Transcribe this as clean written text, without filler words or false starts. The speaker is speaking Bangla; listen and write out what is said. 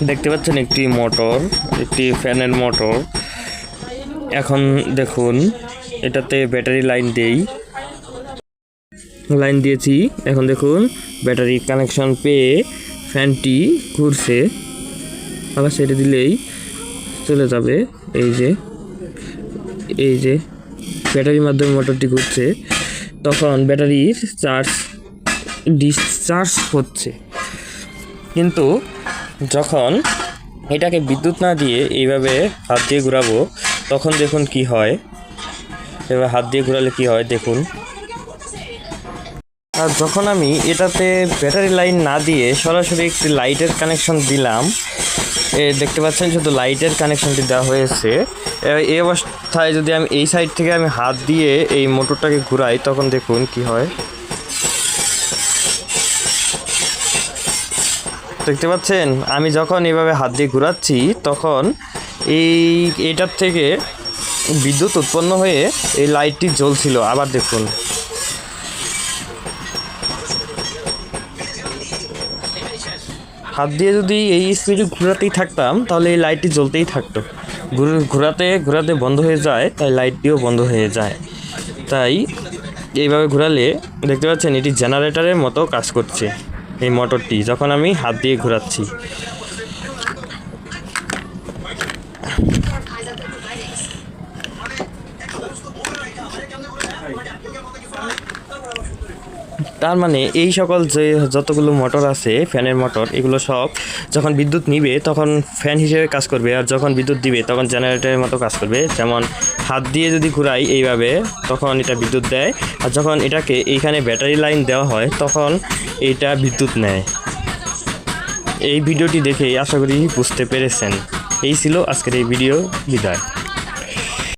দেখতে পাচ্ছেন একটি মোটর, একটি ফ্যানের মোটর। এখন দেখুন এটাতে ব্যাটারি লাইন দিয়েছি। এখন দেখুন ব্যাটারি কানেকশন পেয়ে ফ্যানটি ঘুরছে। আবার সেটা দিলেই চলে যাবে। এই যে ব্যাটারির মাধ্যমে মোটরটি ঘুরছে, তখন ব্যাটারির ডিসচার্জ হচ্ছে। কিন্তু যখন এটাকে বিদ্যুৎ না দিয়ে এইভাবে হাত দিয়ে ঘোরাবো, তখন দেখুন কি হয়। এবার হাত দিয়ে ঘোরালে কি হয় দেখুন। আর যখন আমি এটাতে ব্যাটারি লাইন না দিয়ে সরাসরি একটি লাইটের কানেকশন দিলাম, দেখতে পাচ্ছেন শুধু লাইটের কানেকশনটি দেওয়া হয়েছে। এই অবস্থায় যদি আমি এই সাইড থেকে আমি হাত দিয়ে এই মোটরটাকে ঘুরাই, তখন দেখুন কি হয়। দেখতে পাচ্ছেন আমি যখন এইভাবে হাত দিয়ে ঘোরাচ্ছি, তখন এইটার থেকে বিদ্যুৎ উৎপন্ন হয়ে এই লাইটটি জ্বলছিল। আবার দেখুন, হাত দিয়ে যদি এই স্পিডে ঘোরাতেই থাকতাম, তাহলে এই লাইটটি জ্বলতেই থাকতো। ঘোরাতে বন্ধ হয়ে যায়, তাই লাইটটিও বন্ধ হয়ে যায়। তাই এইভাবে ঘোরালে দেখতে পাচ্ছেন এটি জেনারেটরের মতো কাজ করছে এই মোটরটি, যখন আমি হাত দিয়ে ঘোরাচ্ছি। তার মানে এই সকল যে যতগুলো মোটর আছে ফ্যানের মোটর, এগুলো সব যখন বিদ্যুৎ নিবে তখন ফ্যান হিসেবে কাজ করবে, আর যখন বিদ্যুৎ দিবে তখন জেনারেটরের মতো কাজ করবে। যেমন হাত দিয়ে যদি ঘুরাই এইভাবে, তখন এটা বিদ্যুৎ দেয়, আর যখন এটাকে এইখানে ব্যাটারি লাইন দেওয়া হয় তখন এটা বিদ্যুৎ নেয়। এই ভিডিওটি দেখে আশা করি বুঝতে পেরেছেন। এই ছিল আজকের এই ভিডিও। বিদায়।